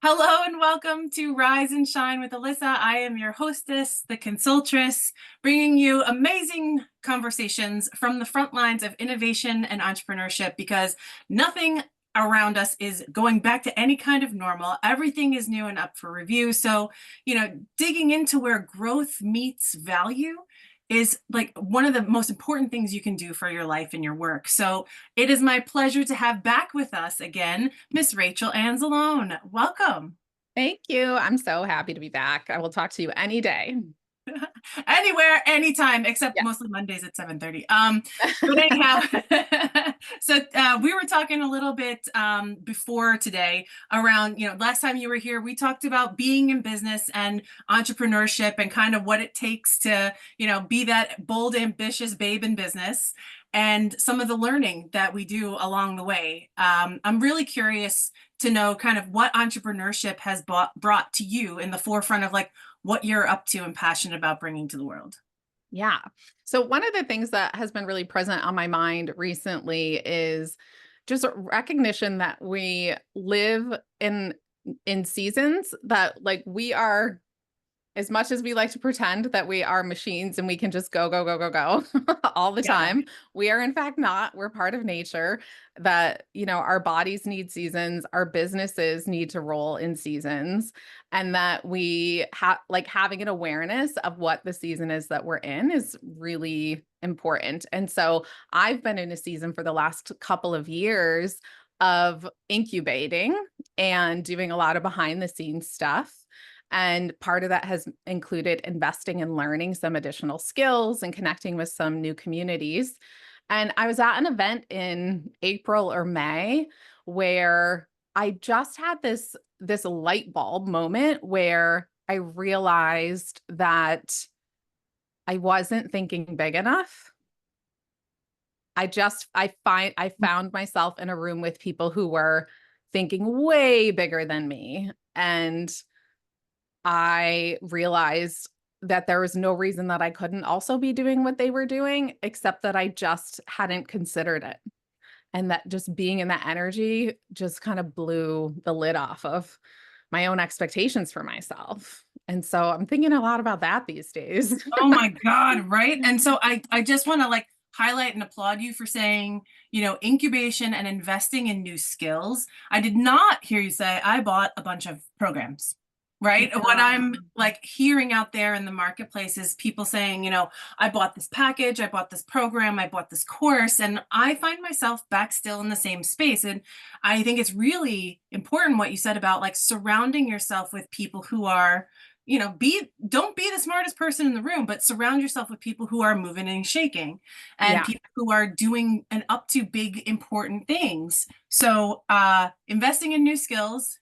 Hello and welcome to Rise and Shine with Alissa. I am your hostess, the consultress, bringing you amazing conversations from the front lines of innovation and entrepreneurship because nothing around us is going back to any kind of normal. Everything is new and up for review. So, digging into where growth meets value is like one of the most important things you can do for your life and your work. So it is my pleasure to have back with us again, Miss Rachel Anzalone. Welcome. Thank you. I'm so happy to be back. I will talk to you any day. Anywhere, anytime, except Yeah. mostly Mondays at 7:30. But anyhow, so we were talking a little bit before today around, last time you were here, we talked about being in business and entrepreneurship and kind of what it takes to, be that bold, ambitious babe in business and some of the learning that we do along the way. I'm really curious to know kind of what entrepreneurship has brought to you in the forefront of like what you're up to and passionate about bringing to the world. Yeah. So one of the things that has been really present on my mind recently is just a recognition that we live in seasons that like we are, as much as we like to pretend that we are machines and we can just go, go, go, go, go all the Yeah. time, we are in fact not. We're part of nature, that, our bodies need seasons, our businesses need to roll in seasons, and that we have like having an awareness of what the season is that we're in is really important. And so I've been in a season for the last couple of years of incubating and doing a lot of behind the scenes stuff. And part of that has included investing and learning some additional skills and connecting with some new communities. And I was at an event in April or May where I just had this light bulb moment where I realized that I wasn't thinking big enough. I found myself in a room with people who were thinking way bigger than me. And I realized that there was no reason that I couldn't also be doing what they were doing, except that I just hadn't considered it. And that just being in that energy just kind of blew the lid off of my own expectations for myself. And so I'm thinking a lot about that these days. Oh my God, right? And so I just want to like highlight and applaud you for saying, incubation and investing in new skills. I did not hear you say I bought a bunch of programs. Right? What No. I'm like hearing out there in the marketplace is people saying, I bought this package, I bought this program, I bought this course, and I find myself back still in the same space. And I think it's really important what you said about like surrounding yourself with people who are, don't be the smartest person in the room, but surround yourself with people who are moving and shaking and Yeah. people who are doing and up to big, important things. So investing in new skills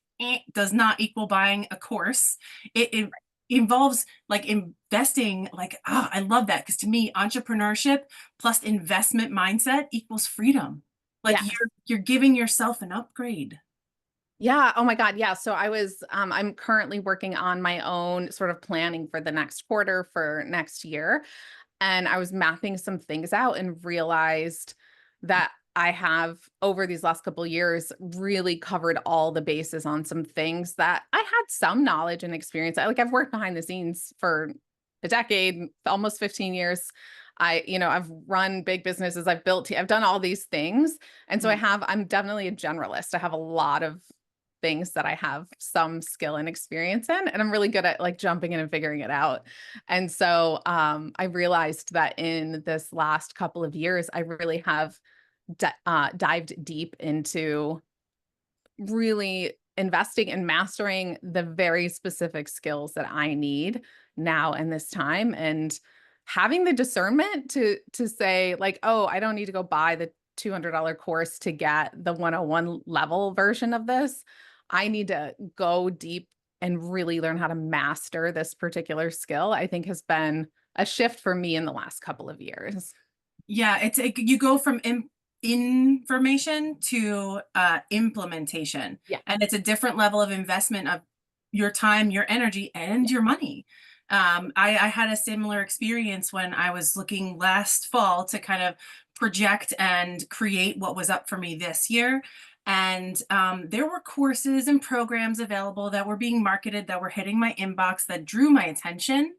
does not equal buying a course. It involves like investing, like, I love that. Because to me, entrepreneurship plus investment mindset equals freedom. Like Yes. you're giving yourself an upgrade. Yeah. Oh my God. Yeah. So I'm currently working on my own sort of planning for the next quarter for next year. And I was mapping some things out and realized that I have over these last couple of years really covered all the bases on some things that I had some knowledge and experience. I've worked behind the scenes for a decade, almost 15 years. I've run big businesses, I've done all these things. And so Mhm. I'm definitely a generalist. I have a lot of things that I have some skill and experience in, and I'm really good at like jumping in and figuring it out. And so I realized that in this last couple of years, I really have dived deep into really investing and mastering the very specific skills that I need now in this time, and having the discernment to say like, oh, I don't need to go buy the $200 course to get the 101 level version of this. I need to go deep and really learn how to master this particular skill, I think has been a shift for me in the last couple of years. Yeah, you go from information to implementation, Yeah. and it's a different level of investment of your time, your energy, and Yeah. your money. I had a similar experience when I was looking last fall to kind of project and create what was up for me this year. And there were courses and programs available that were being marketed, that were hitting my inbox, that drew my attention.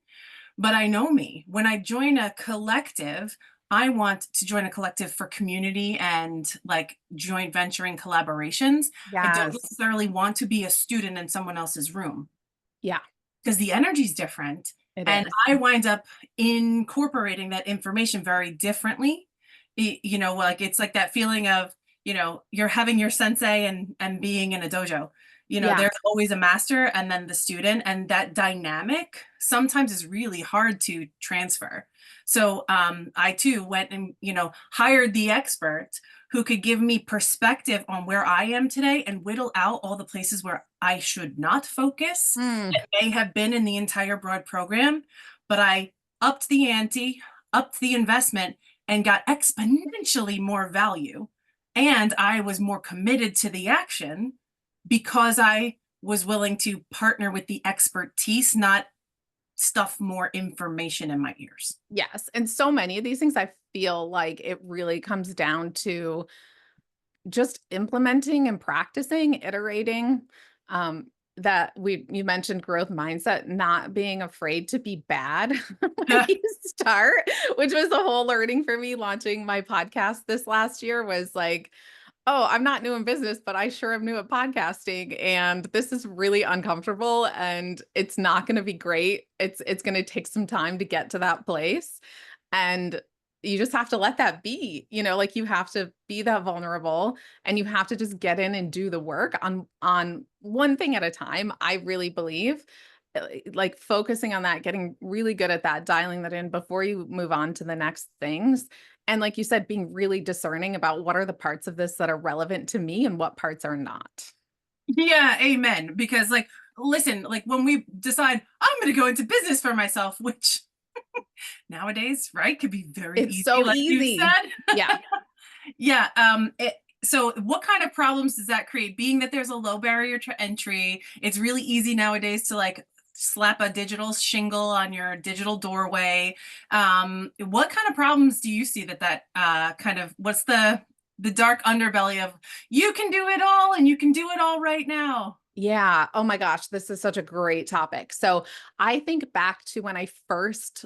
But I know me. When I join a collective, I want to join a collective for community and like joint venturing collaborations. I don't Yes. necessarily want to be a student in someone else's room Yeah, because the energy is different. it And is. I wind up incorporating that information very differently. Like it's like that feeling of, you're having your sensei and being in a dojo. Yeah. There's always a master and then the student, and that dynamic sometimes is really hard to transfer. So I too went and, hired the expert who could give me perspective on where I am today and whittle out all the places where I should not focus Mm. that may have been in the entire broad program. But I upped the ante, upped the investment, and got exponentially more value. And I was more committed to the action because I was willing to partner with the expertise, not stuff more information in my ears. Yes. And so many of these things, I feel like it really comes down to just implementing and practicing, iterating. That you mentioned growth mindset, not being afraid to be bad when you start, which was a whole learning for me launching my podcast this last year was like, oh, I'm not new in business, but I sure am new at podcasting. And this is really uncomfortable and it's not going to be great. It's going to take some time to get to that place. And you just have to let that be, like you have to be that vulnerable and you have to just get in and do the work on one thing at a time. I really believe like focusing on that, getting really good at that, dialing that in before you move on to the next things. And like you said, being really discerning about what are the parts of this that are relevant to me and what parts are not. Yeah, amen. Because, like, listen, like when we decide I'm going to go into business for myself, which nowadays, right, could be very It's easy, so like you easy. said. Yeah. Yeah. So what kind of problems does that create? Being that there's a low barrier to entry, it's really easy nowadays to like slap a digital shingle on your digital doorway. What kind of problems do you see that kind of, what's the dark underbelly of you can do it all and you can do it all right now? Yeah. Oh my gosh, this is such a great topic. So I think back to when I first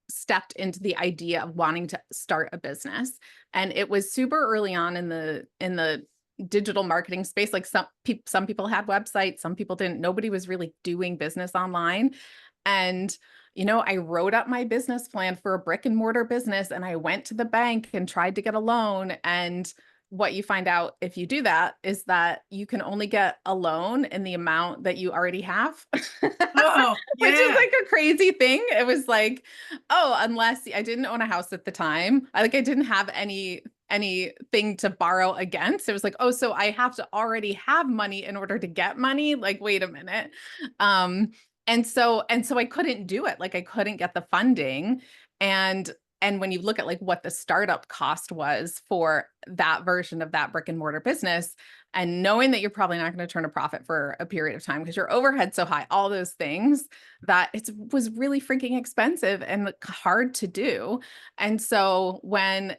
stepped into the idea of wanting to start a business, and it was super early on in the digital marketing space. Like some people had websites, some people didn't. Nobody was really doing business online. And I wrote up my business plan for a brick and mortar business and I went to the bank and tried to get a loan. And what you find out if you do that is that you can only get a loan in the amount that you already have, Oh, which is yeah. like a crazy thing. It was like, oh, unless I didn't own a house at the time, I didn't have anything to borrow against. It was like, oh, so I have to already have money in order to get money. Like, wait a minute. Um, and so I couldn't do it. Like I couldn't get the funding. And and when you look at like what the startup cost was for that version of that brick and mortar business, and knowing that you're probably not going to turn a profit for a period of time because your overhead's so high, all those things, that it was really freaking expensive and hard to do. And so when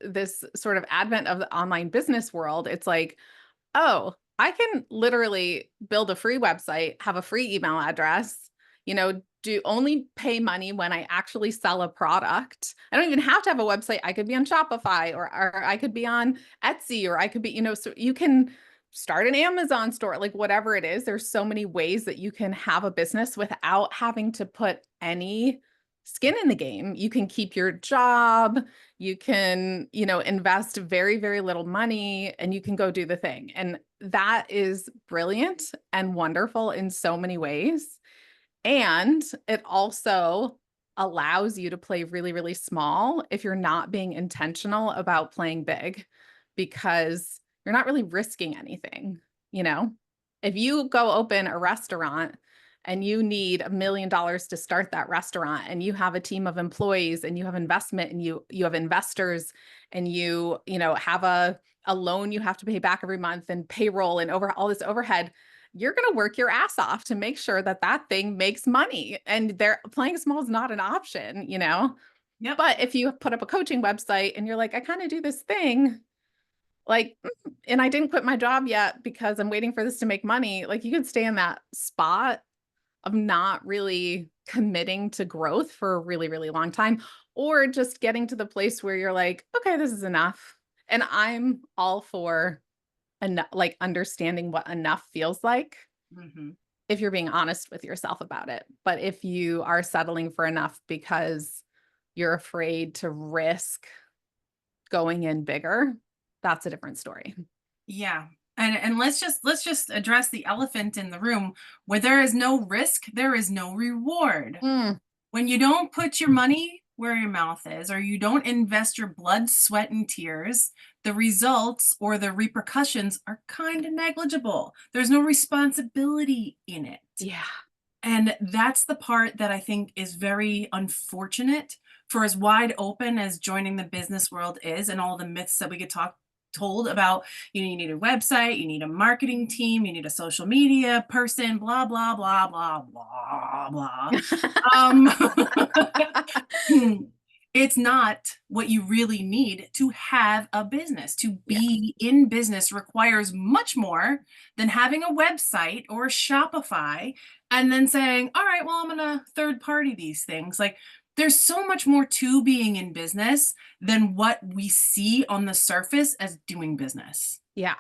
this sort of advent of the online business world, it's like, oh, I can literally build a free website, have a free email address, do only pay money when I actually sell a product. I don't even have to have a website. I could be on Shopify or I could be on Etsy or I could be, so you can start an Amazon store, like whatever it is. There's so many ways that you can have a business without having to put any skin in the game. You can keep your job, you can, invest very, very little money and you can go do the thing. And that is brilliant and wonderful in so many ways. And it also allows you to play really, really small if you're not being intentional about playing big because you're not really risking anything, you know? If you go open a restaurant and you need $1 million to start that restaurant and you have a team of employees and you have investment and you have investors and you have a loan you have to pay back every month and payroll and over all this overhead, you're going to work your ass off to make sure that that thing makes money. And they're playing small is not an option. Yep. But if you put up a coaching website and you're like, I kind of do this thing, Like, and I didn't quit my job yet because I'm waiting for this to make money. Like, you could stay in that spot of not really committing to growth for a really, really long time, or just getting to the place where you're like, okay, this is enough. And I'm all for like understanding what enough feels like Mhm. if you're being honest with yourself about it. But if you are settling for enough because you're afraid to risk going in bigger, that's a different story. Yeah. And let's just address the elephant in the room. Where there is no risk, there is no reward. Mm, When you don't put your money where your mouth is, or you don't invest your blood, sweat, and tears, the results or the repercussions are kind of negligible. There's no responsibility in it. yeah. And that's the part that I think is very unfortunate for as wide open as joining the business world is and all the myths that we get told about, you need a website, you need a marketing team, you need a social media person, blah, blah, blah, blah, blah, blah. Um, it's not what you really need to have a business. To Yeah. be in business requires much more than having a website or a Shopify and then saying, all right, well, I'm going to third party these things. Like, there's so much more to being in business than what we see on the surface as doing business. Yeah.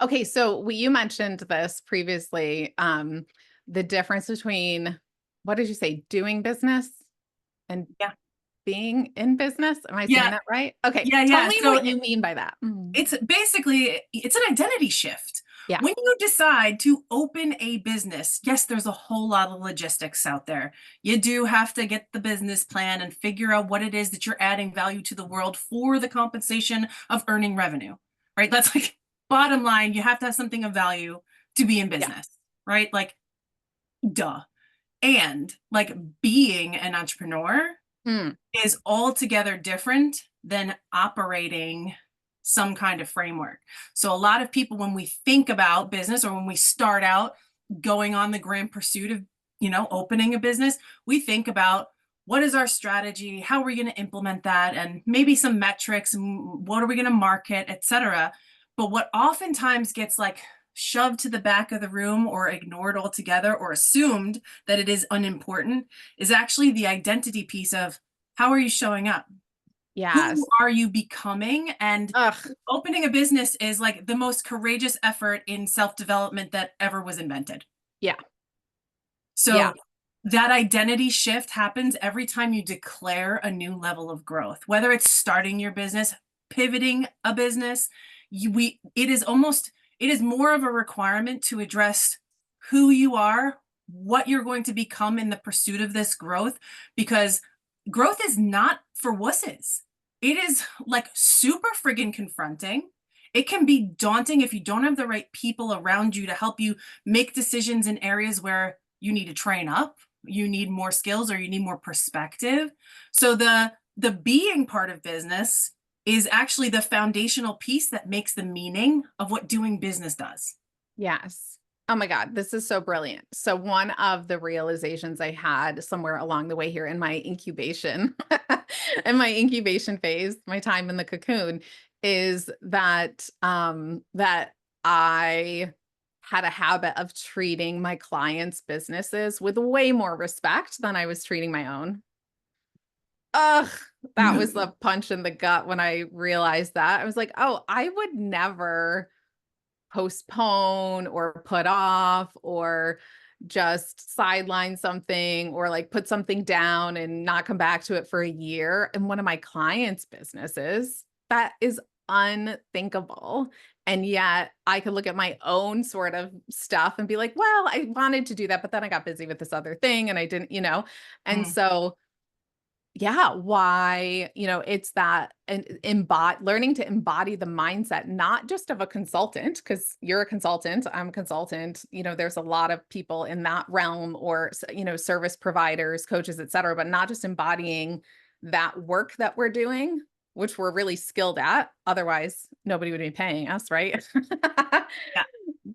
Okay, so you mentioned this previously, the difference between, what did you say, doing business and Yeah. being in business? Am I saying Yeah. that right? Okay, Yeah. tell Yeah. me So what you mean by that. Mm. it's basically it's an identity shift. Yeah. When you decide to open a business, yes, there's a whole lot of logistics out there. You do have to get the business plan and figure out what it is that you're adding value to the world for the compensation of earning revenue, right? That's like bottom line, you have to have something of value to be in Yeah. business, right? Like, duh. And like being an entrepreneur Mm. is altogether different than operating some kind of framework. So a lot of people, when we think about business or when we start out going on the grand pursuit of, opening a business, we think about what is our strategy, how are we going to implement that, and maybe some metrics, and what are we going to market, etc. But what oftentimes gets like shoved to the back of the room or ignored altogether or assumed that it is unimportant is actually the identity piece of how are you showing up? Who Yes. are you becoming? And Ugh. opening a business is like the most courageous effort in self-development that ever was invented. Yeah. Yeah. So that identity shift happens every time you declare a new level of growth, whether it's starting your business, pivoting a business. It is more of a requirement to address who you are, what you're going to become in the pursuit of this growth, because growth is not for wusses. It is like super friggin' confronting. It can be daunting if you don't have the right people around you to help you make decisions in areas where you need to train up, you need more skills, or you need more perspective. So the being part of business is actually the foundational piece that makes the meaning of what doing business does. Yes. Oh my God, this is so brilliant. So one of the realizations I had somewhere along the way here in my incubation, in my incubation phase, my time in the cocoon, is that I had a habit of treating my clients' businesses with way more respect than I was treating my own. Ugh, that was the punch in the gut when I realized that. I was like, oh, I would never postpone or put off or just sideline something or like put something down and not come back to it for a year in one of my clients' businesses. That is unthinkable. And yet I could look at my own sort of stuff and be like, well, I wanted to do that, but then I got busy with this other thing and I didn't. And Mm, so yeah, why, it's that and learning to embody the mindset, not just of a consultant, because you're a consultant, I'm a consultant, there's a lot of people in that realm or, service providers, coaches, et cetera, but not just embodying that work that we're doing, which we're really skilled at. Otherwise, nobody would be paying us, right? yeah.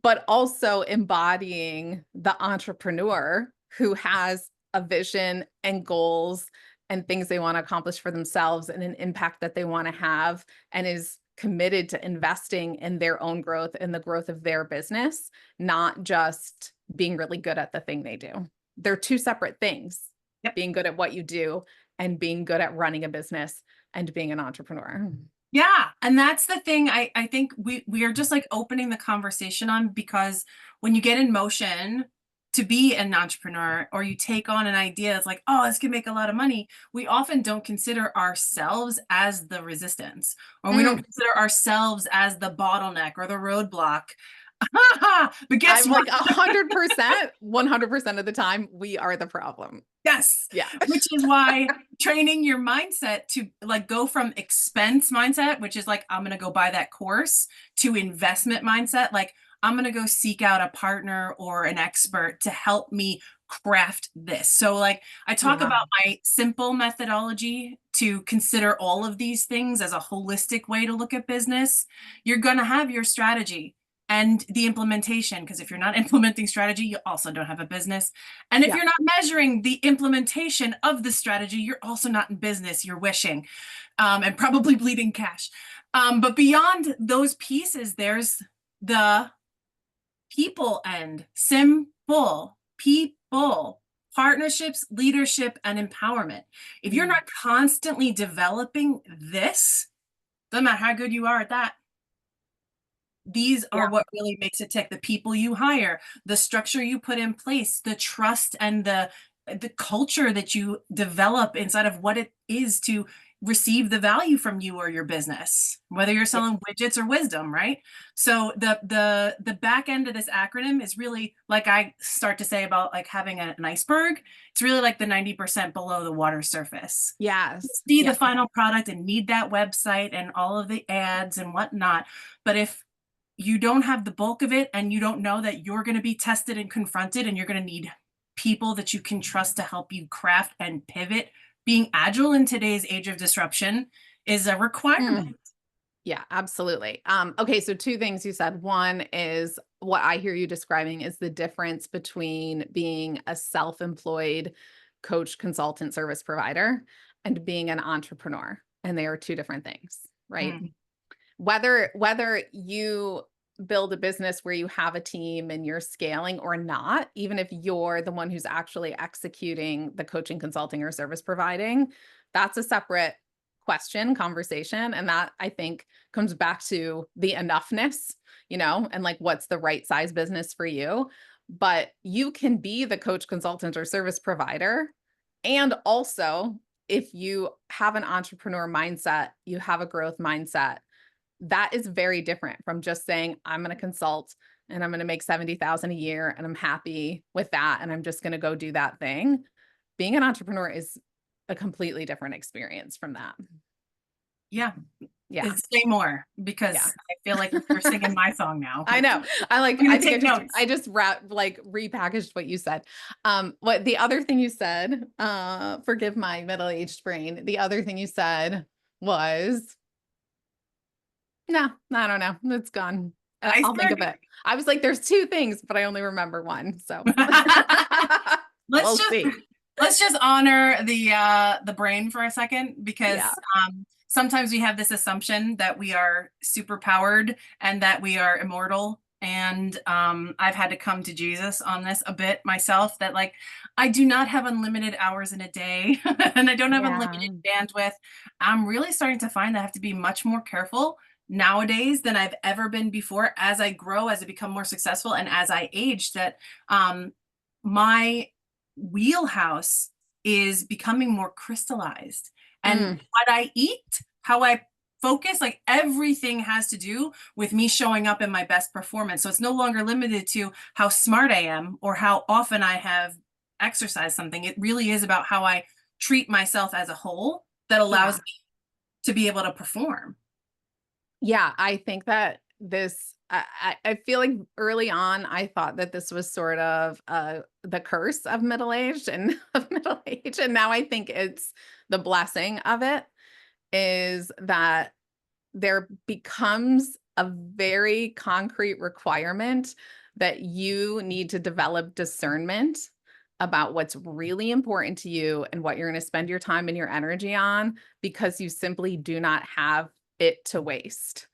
But also embodying the entrepreneur who has a vision and goals and things they want to accomplish for themselves and an impact that they want to have and is committed to investing in their own growth and the growth of their business, not just being really good at the thing they do. They're two separate things. Yep. Being good at what you do and being good at running a business and being an entrepreneur. Yeah. And that's the thing I think we are just like opening the conversation on, because when you get in motion to be an entrepreneur, or you take on an idea, it's like, oh, this could make a lot of money. We often don't consider ourselves as the resistance, or we don't consider ourselves as the bottleneck or the roadblock. But guess I'm what? like 100%, 100% of the time, we are the problem. Yes. Yeah. Which is why training your mindset to like go from expense mindset, which is like, I'm going to go buy that course, to investment mindset. Like, I'm going to go seek out a partner or an expert to help me craft this. So like I talk Yeah. about my simple methodology to consider all of these things as a holistic way to look at business. You're going to have your strategy and the implementation, because if you're not implementing strategy, you also don't have a business. And if Yeah. you're not measuring the implementation of the strategy, you're also not in business. You're wishing, and probably bleeding cash. But beyond those pieces, there's the people end. Simple people, partnerships, leadership, and empowerment. If you're not constantly developing this, doesn't matter how good you are at that, these are Yeah. what really makes it tick. The people you hire, the structure you put in place, the trust and the culture that you develop inside of what it is to receive the value from you or your business, whether you're Yeah. selling widgets or wisdom, right? So the back end of this acronym is really, like I start to say about like having an iceberg, it's really like the 90% below the water surface. Yes. See Yeah. the final product and need that website and all of the ads and whatnot. But if you don't have the bulk of it, and you don't know that you're going to be tested and confronted, and you're going to need people that you can trust to help you craft and pivot. Being agile in today's age of disruption is a requirement. Yeah, absolutely. Okay, so two things you said. One is what I hear you describing is the difference between being a self-employed coach, consultant, service provider and being an entrepreneur. And they are two different things, right? Mm. Whether you build a business where you have a team and you're scaling or not, even if you're the one who's actually executing the coaching, consulting, or service providing, that's a separate conversation. And that I think comes back to the enoughness, and like what's the right size business for you. But you can be the coach, consultant, or service provider. And also, if you have an entrepreneur mindset, you have a growth mindset, that is very different from just saying, I'm going to consult and I'm going to make 70,000 a year and I'm happy with that. And I'm just going to go do that thing. Being an entrepreneur is a completely different experience from that. Yeah. Yeah. Say more, because Yeah. I feel like you're singing my song now. I know. I'm gonna I think take notes. I just repackaged what you said. What the other thing you said, forgive my middle-aged brain. The other thing you said was, no, I don't know. It's gone. I'll think of Iceberg. it. I was like, there's two things, but I only remember one. So Let's we'll just see. let's just honor the brain for a second, because Yeah. sometimes we have this assumption that we are super powered and that we are immortal. And I've had to come to Jesus on this a bit myself, that like I do not have unlimited hours in a day and I don't have Yeah. unlimited bandwidth. I'm really starting to find that I have to be much more careful nowadays than I've ever been before, as I grow, as I become more successful, and as I age, that my wheelhouse is becoming more crystallized. And Mm. what I eat, how I focus, like everything has to do with me showing up in my best performance. So it's no longer limited to how smart I am or how often I have exercised something. It really is about how I treat myself as a whole that allows Yeah. me to be able to perform. Yeah, I think that I feel like early on I thought that this was sort of the curse of middle age and of middle age, and now I think it's the blessing of it, is that there becomes a very concrete requirement that you need to develop discernment about what's really important to you and what you're going to spend your time and your energy on, because you simply do not have it to waste.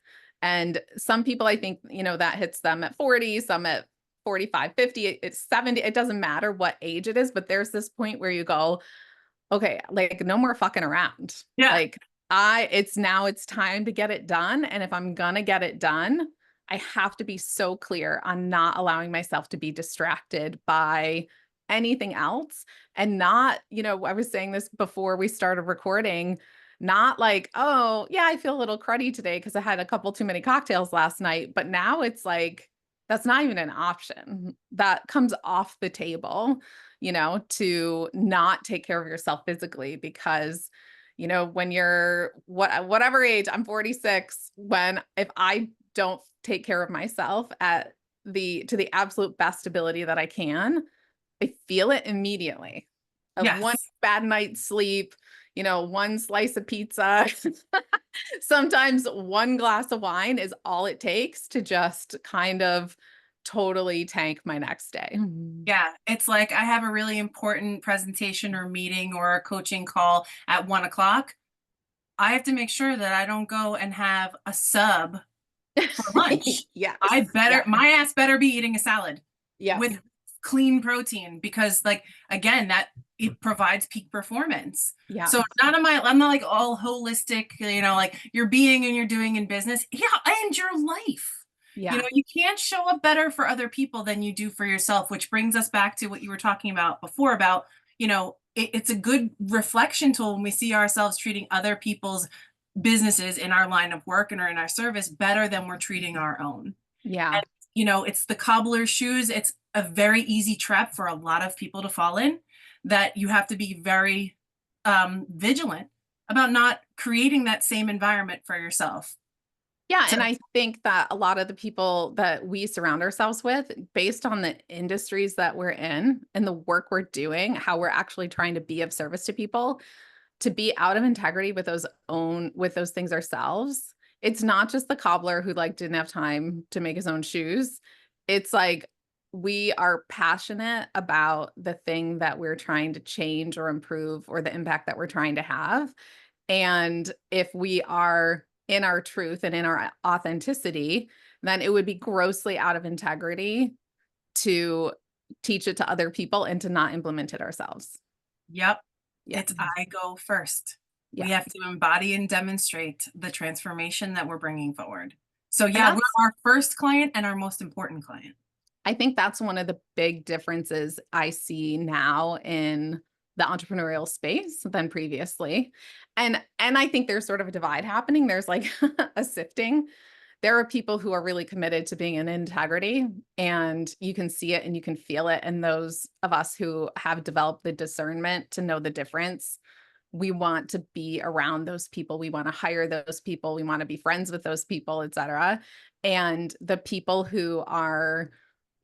And some people, I think, that hits them at 40, some at 45, 50, it's 70. It doesn't matter what age it is, but there's this point where you go, okay, like no more fucking around. Yeah. Like it's time to get it done. And if I'm gonna get it done, I have to be so clear on not allowing myself to be distracted by anything else. And not, I was saying this before we started recording, not like, oh yeah, I feel a little cruddy today because I had a couple too many cocktails last night. But now it's like, that's not even an option. That comes off the table, to not take care of yourself physically because, when you're whatever age, I'm 46, if I don't take care of myself to the absolute best ability that I can, I feel it immediately. Of one Yes. bad night's sleep, one slice of pizza, sometimes one glass of wine is all it takes to just kind of totally tank my next day. Yeah, it's like I have a really important presentation or meeting or a coaching call at 1 o'clock. I have to make sure that I don't go and have a sub for lunch. Yes. My Yeah. ass better be eating a salad Yes. with clean protein because like again, that it provides peak performance. Yeah. So I'm not like all holistic, like you're being and you're doing in business. Yeah, and your life. Yeah. You can't show up better for other people than you do for yourself, which brings us back to what you were talking about before about, it's a good reflection tool when we see ourselves treating other people's businesses in our line of work and or in our service better than we're treating our own. Yeah. And, it's the cobbler's shoes. It's a very easy trap for a lot of people to fall in that you have to be very vigilant about not creating that same environment for yourself. Yeah. So, And I think that a lot of the people that we surround ourselves with, based on the industries that we're in and the work we're doing, how we're actually trying to be of service to people, to be out of integrity with those things ourselves. It's not just the cobbler who like didn't have time to make his own shoes. It's like we are passionate about the thing that we're trying to change or improve or the impact that we're trying to have. And if we are in our truth and in our authenticity, then it would be grossly out of integrity to teach it to other people and to not implement it ourselves. yep, Yeah. it's I go first. We Yeah. have to embody and demonstrate the transformation that we're bringing forward. So And yeah, we're that's, our first client and our most important client. I think that's one of the big differences I see now in the entrepreneurial space than previously. And I think there's sort of a divide happening. There's like a sifting. There are people who are really committed to being in integrity, and you can see it and you can feel it. And those of us who have developed the discernment to know the difference, we want to be around those people. We want to hire those people. We want to be friends with those people, et cetera. And the people who are,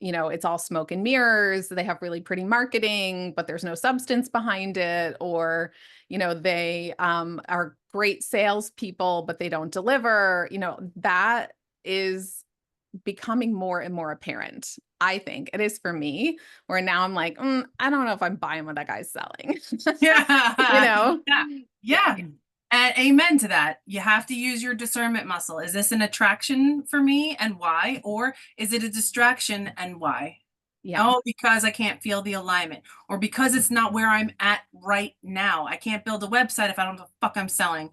it's all smoke and mirrors. They have really pretty marketing, but there's no substance behind it. Or, they are great salespeople, but they don't deliver. That is becoming more and more apparent. I think it is for me, where now I'm like, I don't know if I'm buying what that guy's selling. you Yeah. know? Yeah. Yeah. Yeah. And amen to that. You have to use your discernment muscle. Is this an attraction for me and why? Or is it a distraction and why? Yeah. Oh, because I can't feel the alignment, or because it's not where I'm at right now. I can't build a website if I don't know the fuck I'm selling.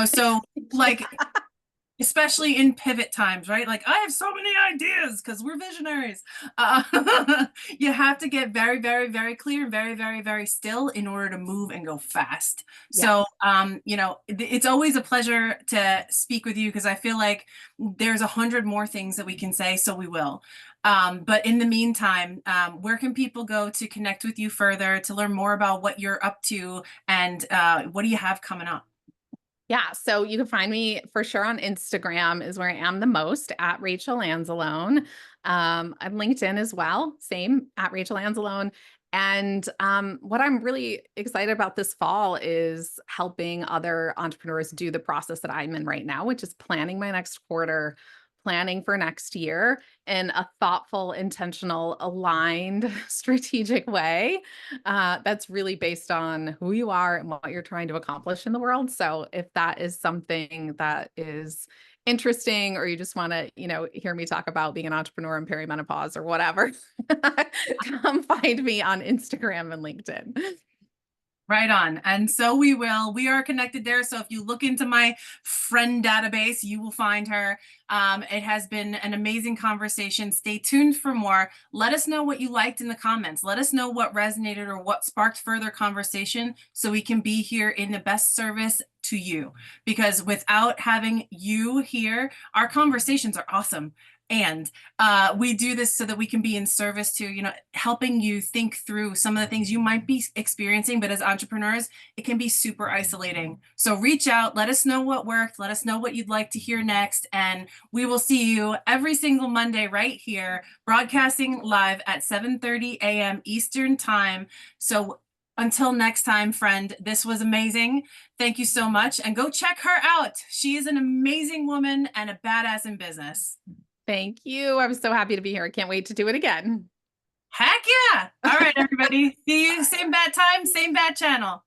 So like especially in pivot times, right? Like I have so many ideas because we're visionaries. You have to get very, very, very clear and very, very, very still in order to move and go fast. Yeah. So, it's always a pleasure to speak with you because I feel like there's 100 more things that we can say, so we will. But in the meantime, where can people go to connect with you further, to learn more about what you're up to, and what do you have coming up? Yeah. So you can find me for sure on Instagram is where I am the most, at Rachel Anzalone. On LinkedIn as well, same, at Rachel Anzalone. And what I'm really excited about this fall is helping other entrepreneurs do the process that I'm in right now, which is planning my next quarter, planning for next year in a thoughtful, intentional, aligned, strategic way, that's really based on who you are and what you're trying to accomplish in the world. So if that is something that is interesting, or you just want to, hear me talk about being an entrepreneur in perimenopause or whatever, come find me on Instagram and LinkedIn. Right on. And so we will. We are connected there. So if you look into my friend database, you will find her. It has been an amazing conversation. Stay tuned for more. Let us know what you liked in the comments. Let us know what resonated or what sparked further conversation so we can be here in the best service to you. Because without having you here, our conversations are awesome. And we do this so that we can be in service to, helping you think through some of the things you might be experiencing. But as entrepreneurs, it can be super isolating. So reach out, let us know what worked, let us know what you'd like to hear next. And we will see you every single Monday right here, broadcasting live at 7:30 a.m. Eastern Time. So until next time, friend, this was amazing. Thank you so much. And go check her out. She is an amazing woman and a badass in business. Thank you. I'm so happy to be here. I can't wait to do it again. Heck yeah. All right, everybody. See you same bad time, same bad channel.